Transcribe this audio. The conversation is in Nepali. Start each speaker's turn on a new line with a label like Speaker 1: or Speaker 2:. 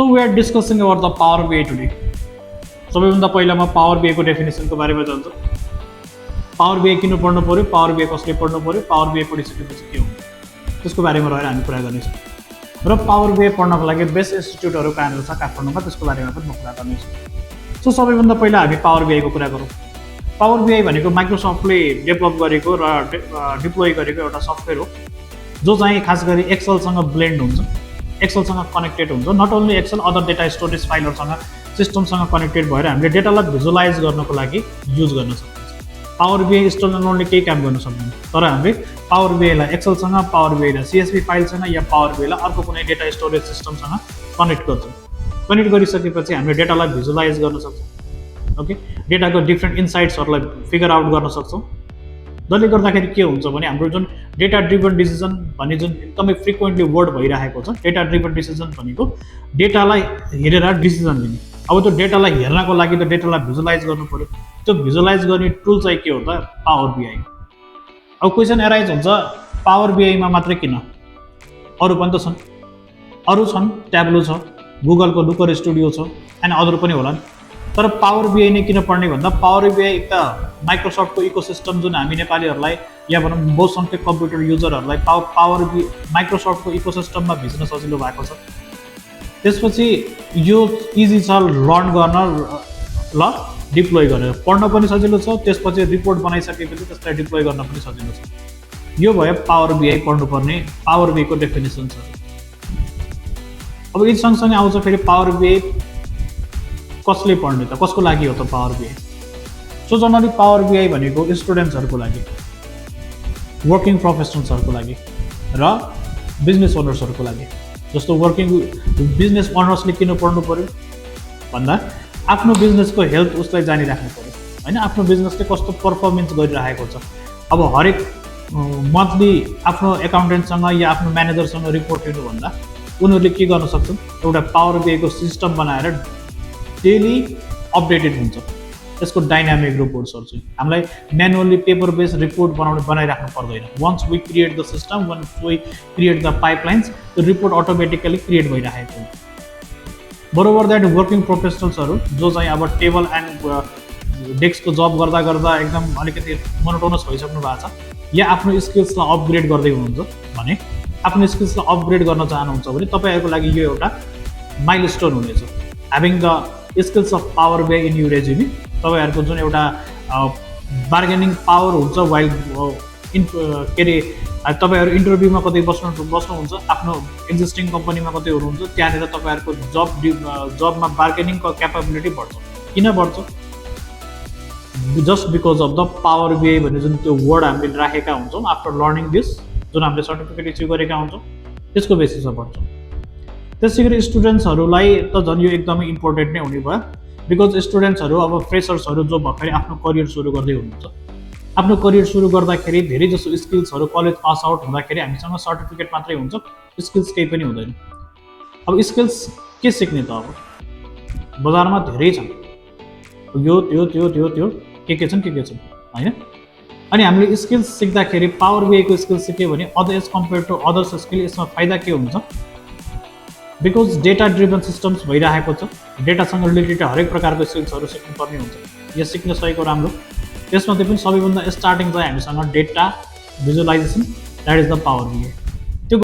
Speaker 1: So we are discussing about the Power BI today. सबैभन्दा पहिला म Power BI को डेफिनेसनको बारेमा जान्छु. Power BI किन पढ्नु पर्यो, Power BI कसले पढ्नु पर्यो, Power BI पढिसकेपछि के हुन्छ त्यसको बारेमा रहेर हामी कुरा गर्नेछौँ. र Power BI पढ्नको लागि बेस्ट इन्स्टिट्युटहरु कहाँनिर छ काठमाडौँमा त्यसको बारेमा पनि म कुरा गर्नेछु. सो सबैभन्दा पहिला हामी Power BI को कुरा गरौँ. Power BI भनेको माइक्रोसफ्टले डेभलप गरेको र डिप्लोय गरेको एउटा सफ्टवेयर हो जो चाहिँ खास गरी एक्सेलसँग ब्लेन्ड हुन्छ, एक्सेलसँग कनेक्टेड हुन्छ. Not only Excel, other data storage फाइलहरुसँग सिस्टमसँग कनेक्टेड भएर हामीले डेटालाई भिजुअलाइज गर्नको लागि युज गर्न सकिन्छ. पावर बीआई इन्स्टल नर्मली केही काम गर्न सक्दैन, तर हामीले पावर बीआई लाई एक्सेलसँग, पावर बीआई लाई सीएसवी फाइलसँग या पावर बीआई लाई अर्को कुनै डेटा स्टोरेज सिस्टमसँग कनेक्ट गर्छौँ. कनेक्ट गरिसकेपछि हामीले डेटालाई भिजुअलाइज गर्न सक्छौँ. ओके, डेटाको डिफरेन्ट इन्साइट्सहरुलाई फिगर आउट गर्न सक्छौँ. जसले गर्दाखेरि के हुन्छ भने हाम्रो जुन डेटा ड्रिभन डिसिजन भन्ने जुन एकदमै फ्रिक्वेन्टली वर्ड भइरहेको छ, डेटा ड्रिभन डिसिजन भनेको डेटालाई हेरेर डिसिजन लिने. अब त्यो डेटालाई हेर्नको लागि त डेटालाई भिजुअलाइज गर्नु पर्यो. त्यो भिजुअलाइज गर्ने टुल चाहिँ के हो त? Power BI. अब क्वेशन एराइज हुन्छ, पावर बीआई मा मात्रै किन? अरु पनि त छन्. अरु छन्, ट्याब्लो छ, गुगलको लुकर स्टुडियो छ, अनि अरु पनि होलान्. तर पावर बीआई नै किन पढ्ने भन्दा पावर बीआई एक त माइक्रोसफ्टको इकोसिस्टम जुन हामी नेपालीहरुलाई या भनौं बहुसंख्यक कम्प्युटर युजरहरुलाई पावर बीआई माइक्रोसफ्टको इकोसिस्टममा भिज्न सजिलो भएको छ. त्यसपछि यो इजी छ लर्न गर्न ल डिप्लोय गर्न, पढ्न पनि सजिलो छ. त्यसपछि रिपोर्ट बनाइसकेपछि त्यसलाई डिप्लोय गर्न पनि सजिलो छ. यो भयो पावर बीआई पढ्नुपर्ने पावर बीआई को डेफिनेसन छ. अब यी सँगसँगै आउँछ फेरि पावर बीआई कसले पढ्ने त, कसको लागि हो त power BI? So generally power BI भनेको स्टुडेन्ट्सहरुको लागि, वर्किङ प्रोफेसनल्सहरुको लागि र बिजनेस ओनर्सहरुको लागि. जस्तो वर्किङ बिजनेस ओनर्सले किन पढ्नु पर्यो भन्दा आफ्नो बिजनेसको हेल्थ उसलाई जानिराख्नु पर्यो हैन. आफ्नो बिजनेसले कस्तो परफर्मेन्स गरिरहेको छ. अब हरेक मन्थली आफ्नो एकाउन्टेन्टसँग या आफ्नो म्यानेजरसँग रिपोर्ट दिनु भन्दा उनीहरुले के गर्न सक्छन्, एउटा पावर बीआई को सिस्टम बनाएर डेली अपडेटेड हुन्छ. त्यसको डाइनामिक रिपोर्ट्सहरु चाहिँ हामीलाई म्यानुअली पेपर बेस्ड रिपोर्ट बनाइराख्नु पर्दैन. Once we create the system, once we create the pipelines, the report automatically create भइरहेको हुन्छ. बरोबर दैट वर्किङ प्रोफेसनल्सहरु जो चाहिँ अब टेबल एन्ड डेस्कको जब गर्दा गर्दा एकदम अलिकति मोनोटोनस भइसक्नु भएको छ या आफ्नो स्किल्सलाई अपग्रेड गर्दै हुनुहुन्छ भने, आफ्नो स्किल्सलाई अपग्रेड गर्न चाहनुहुन्छ भने तपाईहरुको लागि यो एउटा माइलस्टोन हुनेछ. Having the skills of Power BI in your resume. तपाईहरुको जुन एउटा बार्गेनिङ पावर हुन्छ वाइल के रे तपाईहरु इन्टरभ्यूमा कतै बस्नुहुन्छ, आफ्नो एक्जिस्टिङ कम्पनीमा कतै हुनुहुन्छ, त्यहाँनिर तपाईहरुको जबमा बार्गेनिङको क्यापेबिलिटी बढ्छ. किन बढ्छ? Just because of the power BI भन्ने जुन त्यो वर्ड हामीले राखेका हुन्छौँ आफ्टर लर्निङ दिस, जुन हामीले सर्टिफिकेट इस्यु गरेका हुन्छौँ, त्यसको बेसिसमा बढ्छ. त्यसैगरी स्टुडेन्ट्सहरुलाई त झन् यो एकदमै इम्पोर्टेन्ट नै हुने भयो. बिकज स्टुडेन्ट्सहरु अब फ्रेसर्सहरु जो भर्खरै आफ्नो करियर सुरु गर्दै हुनुहुन्छ, आफ्नो करियर सुरु गर्दाखेरि धेरै जसो स्किल्सहरु कलेज पास आउट हुँदाखेरि हामीसँग सर्टिफिकेट मात्रै हुन्छ, स्किल्स केही पनि हुँदैन. अब स्किल्स के सिक्ने त? अब बजारमा धेरै छन्, यो त्यो त्यो त्यो त्यो के छन् हैन. अनि हामीले स्किल्स सिक्दाखेरि पावर बीआई को स्किल्स सिक्यो भने other as compare to others skill यसमा फाइदा के हुन्छ? बिकज डेटा ड्रिभन सिस्टम्स भइरहेको छ, डेटासँग रिलेटेड हरेक प्रकारको स्किल्सहरु सिक्नुपर्ने हुन्छ. यो सिक्न सकेको राम्रो. त्यसमध्ये पनि सबैभन्दा स्टार्टिङ चाहिँ हामीसँग data visualisation, that is the power BI.